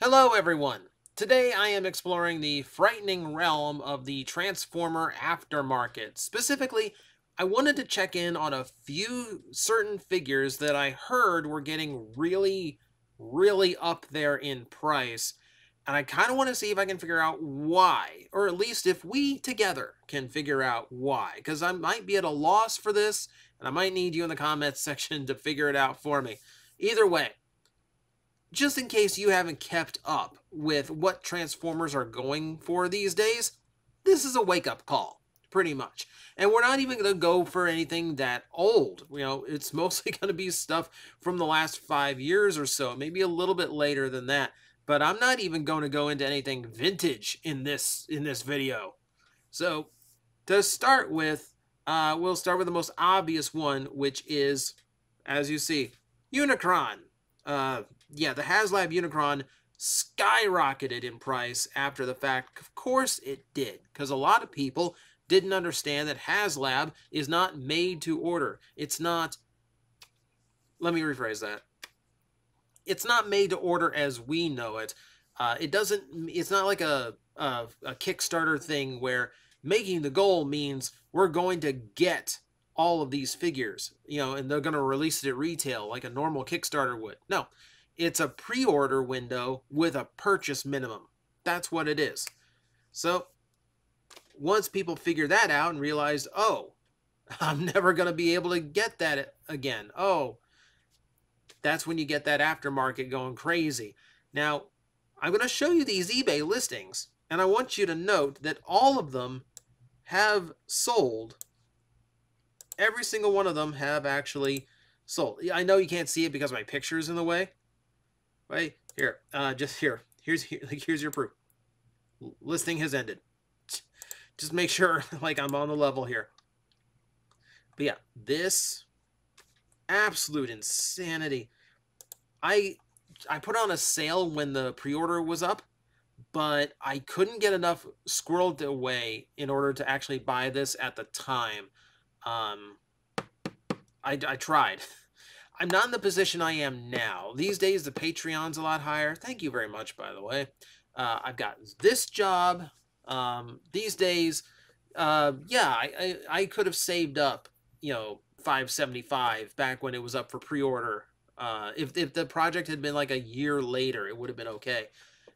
Hello everyone! Today I am exploring the frightening realm of the Transformer aftermarket. Specifically, I wanted to check in on a few certain figures that I heard were getting really up there in price. And I kind of want to see if I can figure out why, or at least if we together can figure out why. Because I might be at a loss for this, and I might need you in the comments section to figure it out for me. Either way, just in case you haven't kept up with what Transformers are going for these days, this is a wake-up call, pretty much. And we're not even going to go for anything that old. You know, it's mostly going to be stuff from the last 5 years or so, maybe a little bit later than that. But I'm not even going to go into anything vintage in this video. So, to start with, we'll start with the most obvious one, which is, as you see, Unicron. Yeah, the HasLab Unicron skyrocketed in price after the fact. Of course it did, because a lot of people didn't understand that HasLab is not made to order. It's not, let me rephrase that. It's not made to order as we know it. It's not like a Kickstarter thing where making the goal means we're going to get all of these figures, you know, and they're going to release it at retail like a normal Kickstarter would. No, it's a pre-order window with a purchase minimum. That's what it is. So once people figure that out and realize, oh, I'm never going to be able to get that again. Oh, that's when you get that aftermarket going crazy. Now, I'm going to show you these eBay listings, and I want you to note that all of them have sold. Every single one of them have actually sold. I know you can't see it because my picture is in the way. Right here, just here. Here's your proof. Listing has ended. Just make sure, like, I'm on the level here. But yeah, this absolute insanity. I put on a sale when the pre-order was up, but I couldn't get enough squirreled away in order to actually buy this at the time. I tried. I'm not in the position I am now. These days, the Patreon's a lot higher. Thank you very much, by the way. I've got this job. These days, yeah, I could have saved up, you know, $5.75 back when it was up for pre-order. If the project had been like a year later, it would have been okay.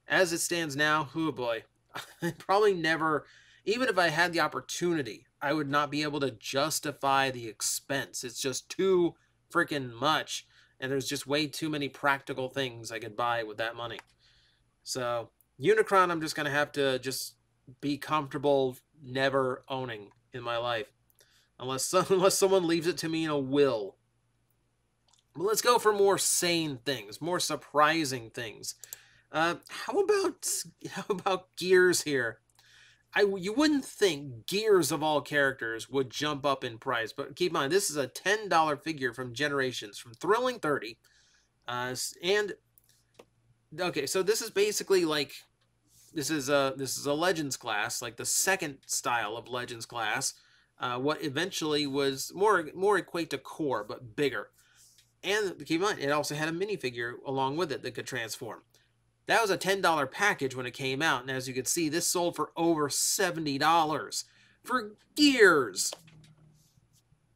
As it stands now, oh boy, probably never, even if I had the opportunity, I would not be able to justify the expense. It's just too freaking much, and there's just way too many practical things I could buy with that money. So Unicron, I'm just gonna have to just be comfortable never owning in my life, unless someone leaves it to me in a will. But let's go for more sane things, more surprising things. How about Gears here? You wouldn't think Gears of all characters would jump up in price, but keep in mind, this is a $10 figure from Generations, from Thrilling 30. And, okay, so this is basically like, this is a Legends class, like the second style of Legends class, what eventually was more equate to Core, but bigger. And keep in mind, it also had a minifigure along with it that could transform. That was a $10 package when it came out, and as you can see, this sold for over $70 for Gears.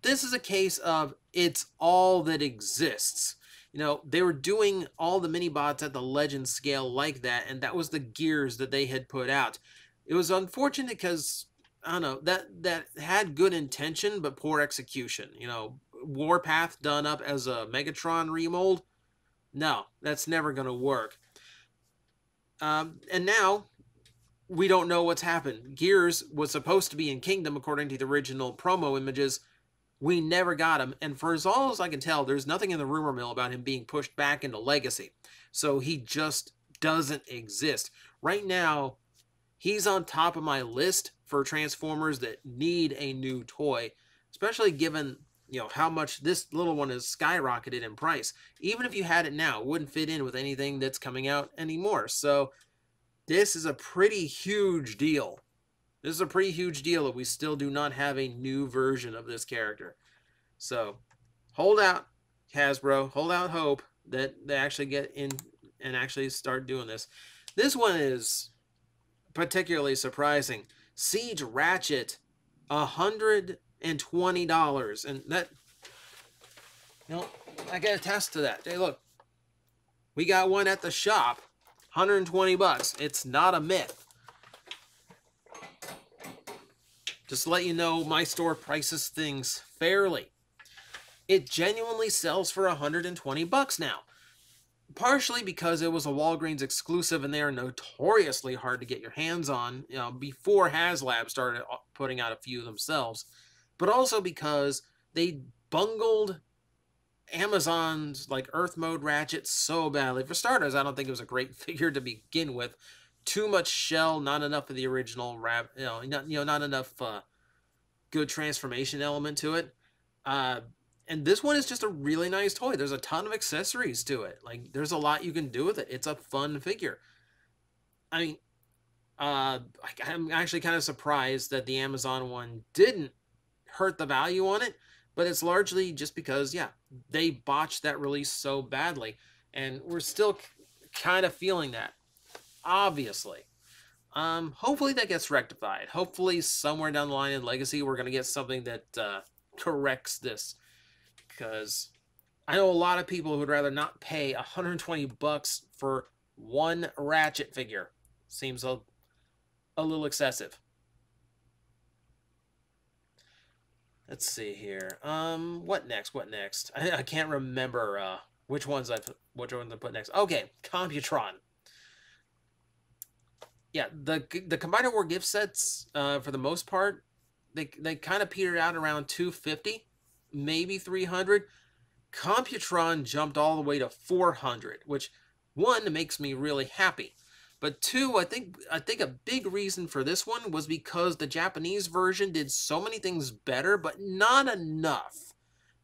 This is a case of it's all that exists. You know, they were doing all the mini-bots at the Legend scale like that, and that was the Gears that they had put out. It was unfortunate because, I don't know, that had good intention, but poor execution. You know, Warpath done up as a Megatron remold? No, that's never going to work. And now, we don't know what's happened. Gears was supposed to be in Kingdom, according to the original promo images. We never got him, and for as all as I can tell, there's nothing in the rumor mill about him being pushed back into Legacy. So he just doesn't exist. Right now, he's on top of my list for Transformers that need a new toy, especially given, you know, how much this little one has skyrocketed in price. Even if you had it now, it wouldn't fit in with anything that's coming out anymore. So this is a pretty huge deal. This is a pretty huge deal that we still do not have a new version of this character. So hold out, Hasbro. Hold out hope that they actually get and actually start doing this. This one is particularly surprising. Siege Ratchet, $120, and that, you know, I can attest to that. Hey, look, we got one at the shop, 120 bucks. It's not a myth. Just to let you know, my store prices things fairly. It genuinely sells for 120 bucks now. Partially because it was a Walgreens exclusive and they are notoriously hard to get your hands on, you know, before HasLab started putting out a few themselves. But also because they bungled Amazon's like Earth Mode Ratchet so badly. For starters, I don't think it was a great figure to begin with. Too much shell, not enough of the original not enough good transformation element to it. And this one is just a really nice toy. There's a ton of accessories to it. Like, there's a lot you can do with it. It's a fun figure. I mean, I'm actually kind of surprised that the Amazon one didn't hurt the value on it, but it's largely just because, yeah, they botched that release so badly, and we're still kind of feeling that, obviously. Hopefully that gets rectified. Hopefully somewhere down the line in Legacy we're going to get something that corrects this, because I know a lot of people who would rather not pay 120 bucks for one Ratchet figure. Seems a little excessive. Let's see here. What next? What next? I can't remember which ones I put next. Okay, Computron. Yeah, the Combiner War gift sets, for the most part, they kind of petered out around 250, maybe 300. Computron jumped all the way to 400, which, one, makes me really happy. But two, I think a big reason for this one was because the Japanese version did so many things better, but not enough.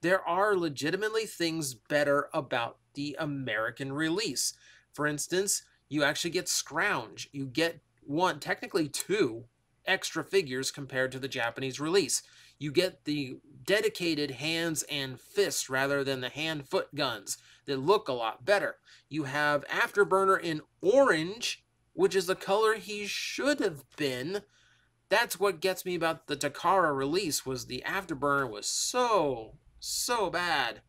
There are legitimately things better about the American release. For instance, you actually get Scrounge. You get one, technically two, extra figures compared to the Japanese release. You get the dedicated hands and fists rather than the hand-foot guns that look a lot better. You have Afterburner in orange, which is the color he should have been. That's what gets me about the Takara release, was the Afterburner was so bad.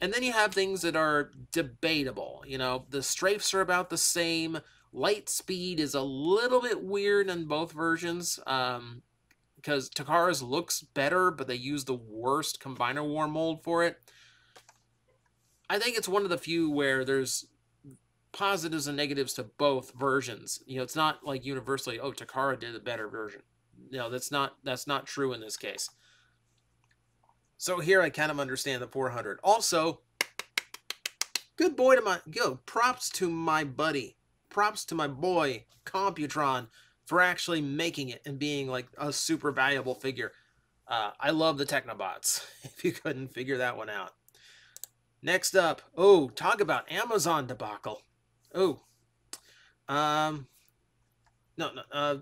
And then you have things that are debatable. You know, the strafes are about the same. Light speed is a little bit weird in both versions, because Takara's looks better, but they use the worst Combiner War mold for it. I think it's one of the few where there's positives and negatives to both versions. You know, it's not like universally, oh, Takara did a better version. No, that's not true in this case. So here I kind of understand the 400. Also, good boy to my props to my buddy. Props to my boy Computron for actually making it and being like a super valuable figure. I love the Technobots, if you couldn't figure that one out. Next up, oh, talk about Amazon debacle. Oh,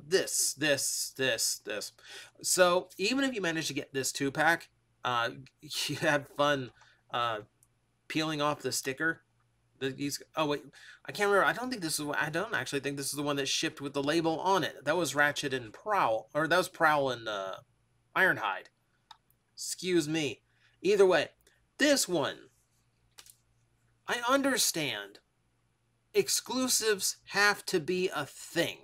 this. So even if you manage to get this 2-pack, you had fun peeling off the sticker. Oh wait, I can't remember. I don't actually think this is the one that shipped with the label on it. That was Ratchet and Prowl, or that was Prowl and Ironhide. Excuse me. Either way, this one, I understand. Exclusives have to be a thing.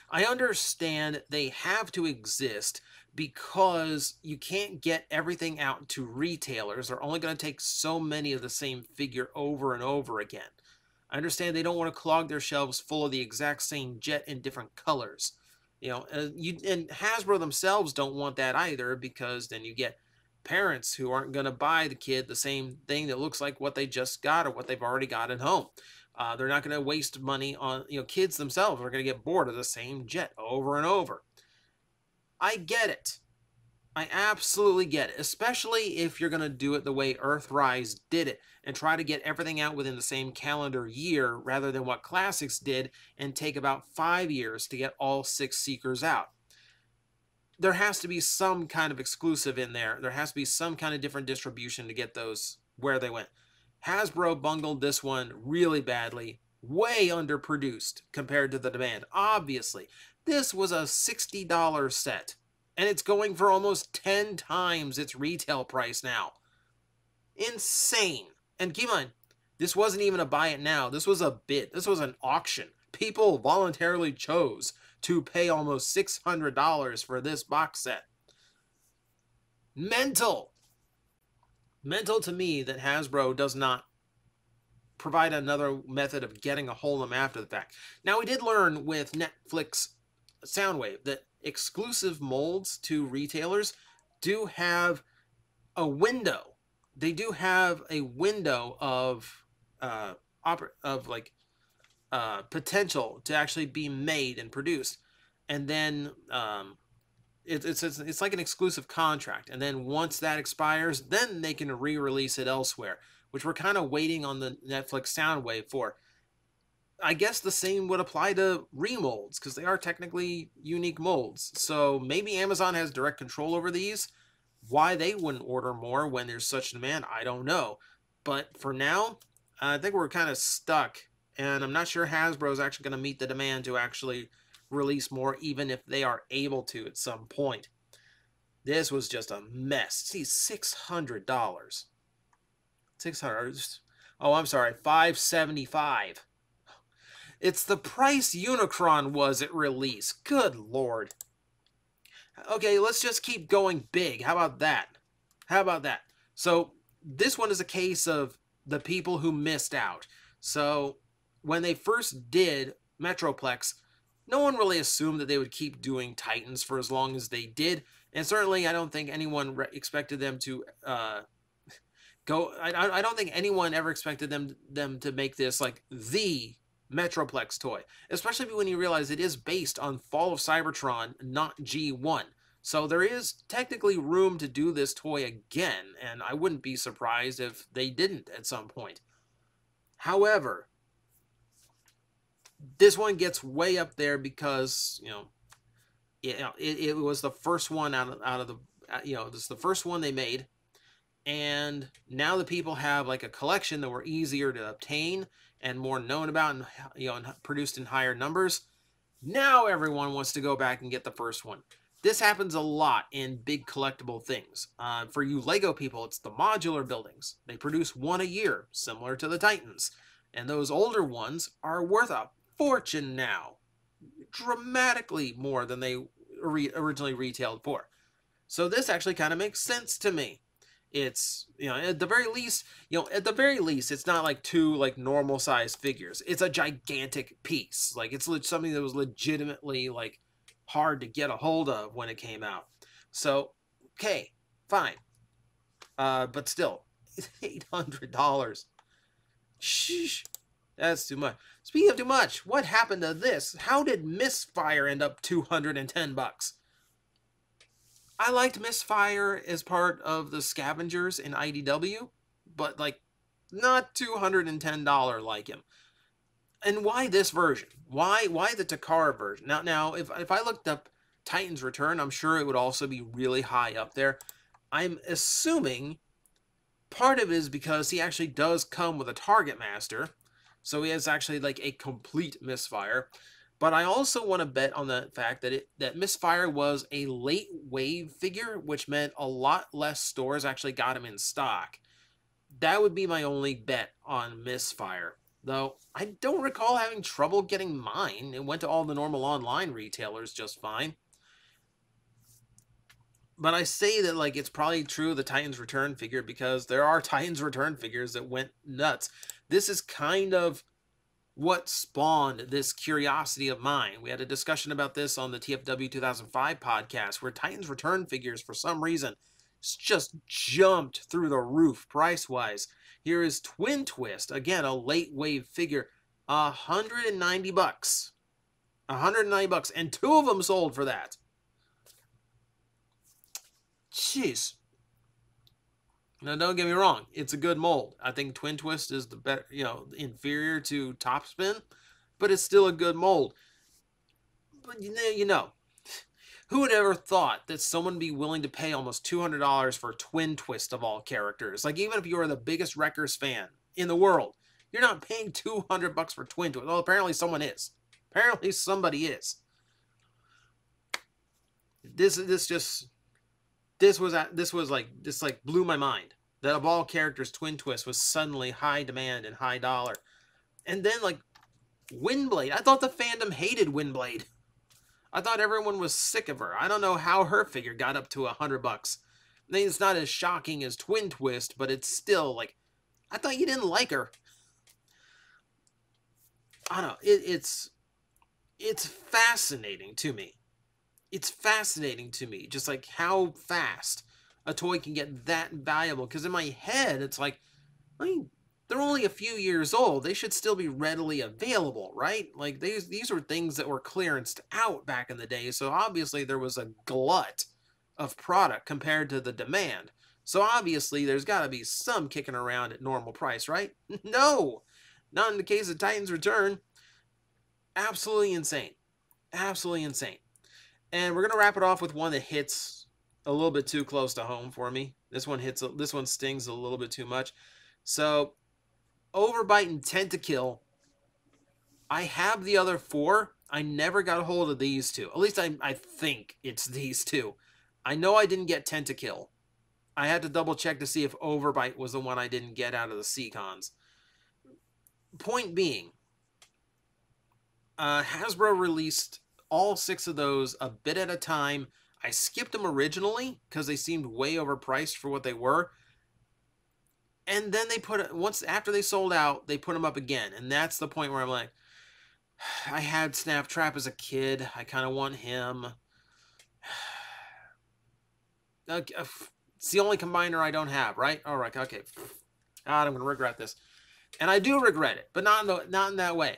I understand they have to exist because you can't get everything out to retailers. They're only going to take so many of the same figure over and over again. I understand they don't want to clog their shelves full of the exact same jet in different colors. You know, and Hasbro themselves don't want that either, because then you get parents who aren't going to buy the kid the same thing that looks like what they just got or what they've already got at home. They're not going to waste money on, kids themselves are going to get bored of the same jet over and over. I get it. I absolutely get it, especially if you're going to do it the way Earthrise did it and try to get everything out within the same calendar year rather than what Classics did and take about 5 years to get all 6 Seekers out. There has to be some kind of exclusive in there. There has to be some kind of different distribution to get those where they went. Hasbro bungled this one really badly, way underproduced compared to the demand. Obviously, this was a $60 set, and it's going for almost 10 times its retail price now. Insane. And keep in mind, this wasn't even a buy it now. This was a bid. This was an auction. People voluntarily chose to pay almost $600 for this box set. Mental. Mental to me that Hasbro does not provide another method of getting a hold of them after the fact. Now, we did learn with Netflix Soundwave that exclusive molds to retailers do have a window. They do have a window of potential to actually be made and produced, and then it's like an exclusive contract. And then once that expires, then they can re-release it elsewhere, which we're kind of waiting on the Netflix Soundwave for. I guess the same would apply to remolds, because they are technically unique molds. So maybe Amazon has direct control over these. Why they wouldn't order more when there's such demand, I don't know. But for now, I think we're kind of stuck. And I'm not sure Hasbro is actually going to meet the demand to actually release more, even if they are able to at some point. This was just a mess. See, $600. $600. Oh, I'm sorry, $575. It's the price Unicron was at release. Good Lord. Okay, let's just keep going big. How about that? How about that? So this one is a case of the people who missed out. So when they first did Metroplex, no one really assumed that they would keep doing Titans for as long as they did. And certainly I don't think anyone expected them to go. I don't think anyone ever expected them to make this like the Metroplex toy, especially when you realize it is based on Fall of Cybertron, not G1. So there is technically room to do this toy again, and I wouldn't be surprised if they didn't at some point. However, this one gets way up there because, it was the first one out of the, this is the first one they made. And now the people have like a collection that were easier to obtain and more known about, and and produced in higher numbers. Now everyone wants to go back and get the first one. This happens a lot in big collectible things. For you Lego people, it's the modular buildings. They produce one a year, similar to the Titans. And those older ones are worth a fortune now. Dramatically more than they originally retailed for. So this actually kind of makes sense to me. It's, at the very least, it's not like two like normal size figures. It's a gigantic piece. Like it's something that was legitimately like hard to get a hold of when it came out. So, okay, fine. But still, it's $800. Sheesh, that's too much. Speaking of too much, what happened to this? How did Misfire end up $210? I liked Misfire as part of the Scavengers in IDW, but like not $210 like him. And why this version? Why the Takara version? Now if I looked up Titan's Return, I'm sure it would also be really high up there. I'm assuming part of it is because he actually does come with a Target Master, so he has actually like a complete Misfire. But I also want to bet on the fact that Misfire was a late wave figure, which meant a lot less stores actually got him in stock. That would be my only bet on Misfire. Though I don't recall having trouble getting mine. It went to all the normal online retailers just fine. But I say that like it's probably true of the Titans Return figure because there are Titans Return figures that went nuts. This is kind of what spawned this curiosity of mine. We had a discussion about this on the TFW 2005 podcast, where Titans Return figures, for some reason, just jumped through the roof price-wise. Here is Twin Twist, again, a late wave figure, $190. $190, and two of them sold for that. Jeez. Now, don't get me wrong. It's a good mold. I think Twin Twist is the better, inferior to Topspin, but it's still a good mold. But who would ever thought that someone would be willing to pay almost $200 for Twin Twist of all characters? Like, even if you were the biggest Wreckers fan, in the world. You're not paying $200 for Twin Twist. Well, apparently someone is. Apparently somebody is. This blew my mind that of all characters, Twin Twist was suddenly high demand and high dollar. And then like Windblade, I thought the fandom hated Windblade. I thought everyone was sick of her. I don't know how her figure got up to $100. I mean, it's not as shocking as Twin Twist, but it's still like, I thought you didn't like her. I don't know. It's fascinating to me. It's fascinating to me, just like how fast a toy can get that valuable. Because in my head, it's like, I mean, they're only a few years old. They should still be readily available, right? Like these were things that were clearanced out back in the day. So obviously there was a glut of product compared to the demand. So obviously there's got to be some kicking around at normal price, right? No, not in the case of Titan's Return. Absolutely insane. Absolutely insane. And we're going to wrap it off with one that hits a little bit too close to home for me. This one stings a little bit too much. So Overbite and Tentakill. I have the other 4. I never got a hold of these 2. At least I think it's these 2. I know I didn't get Tentakill. I had to double check to see if Overbite was the one I didn't get out of the Seacons. Point being, Hasbro released all 6 of those a bit at a time. I skipped them originally because they seemed way overpriced for what they were. And then they once after they sold out, they put them up again. And that's the point where I'm like, I had Snaptrap as a kid. I kind of want him. It's the only combiner I don't have, right? All right, okay. God, I'm going to regret this. And I do regret it, but not in that way.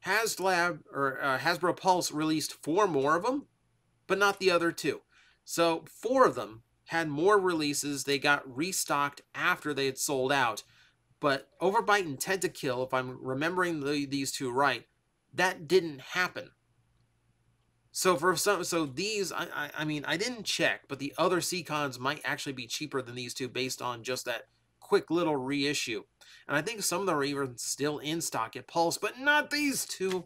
Hasbro Pulse released 4 more of them, but not the other 2. So 4 of them had more releases. They got restocked after they had sold out. But Overbite and Tentakill, if I'm remembering these 2 right, that didn't happen. So these, I mean, I didn't check, but the other Seacons might actually be cheaper than these 2 based on just that quick little reissue. And I think some of them are even still in stock at Pulse, but not these 2.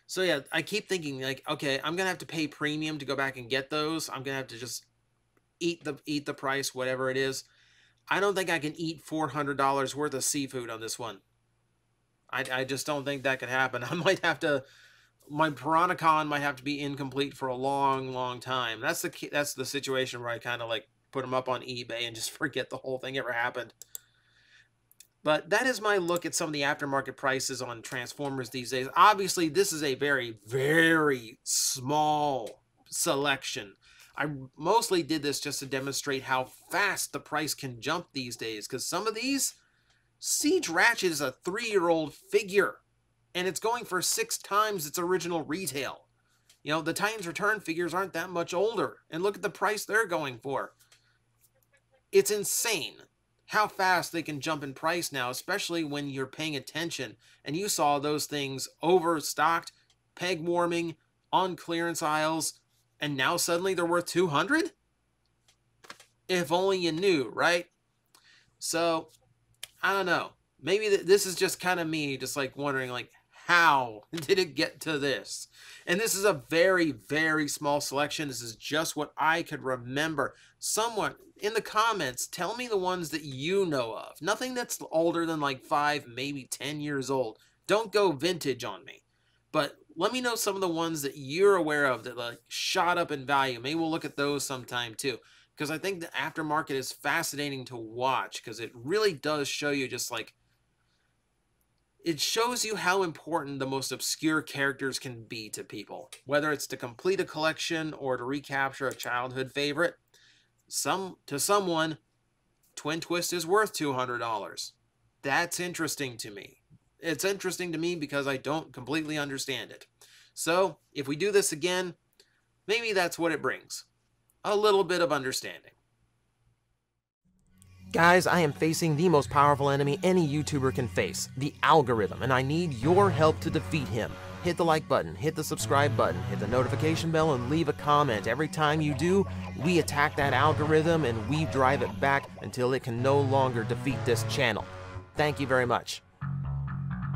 So yeah, I keep thinking like, okay, I'm gonna have to pay premium to go back and get those. I'm gonna have to just eat the price, whatever it is. I don't think I can eat $400 worth of seafood on this one. I just don't think that could happen. I might have to, my Piranhacon might have to be incomplete for a long, long time. That's the situation where I kind of like put them up on eBay and just forget the whole thing ever happened. But that is my look at some of the aftermarket prices on Transformers these days. Obviously, this is a very, very small selection. I mostly did this just to demonstrate how fast the price can jump these days. Because some of these, Siege Ratchet is a 3-year-old figure. And it's going for 6 times its original retail. You know, the Titan's Return figures aren't that much older. And look at the price they're going for. It's insane how fast they can jump in price now, especially when you're paying attention and you saw those things overstocked, peg warming, on clearance aisles, and now suddenly they're worth $200? If only you knew, right? So, I don't know. Maybe this is just kind of me just like wondering like, how did it get to this? And this is a very, very small selection. This is just what I could remember. Someone in the comments, tell me the ones that you know of. Nothing that's older than like 5, maybe 10 years old. Don't go vintage on me. But let me know some of the ones that you're aware of that like shot up in value. Maybe we'll look at those sometime too. Because I think the aftermarket is fascinating to watch. Because it really does show you just like, it shows you how important the most obscure characters can be to people. Whether it's to complete a collection or to recapture a childhood favorite. To someone, Twin Twist is worth $200. That's interesting to me. It's interesting to me because I don't completely understand it. So, if we do this again, maybe that's what it brings. A little bit of understanding. Guys, I am facing the most powerful enemy any YouTuber can face, the algorithm, and I need your help to defeat him. hit the like button, hit the subscribe button, hit the notification bell, and leave a comment. Every time you do, we attack that algorithm and we drive it back until it can no longer defeat this channel. Thank you very much.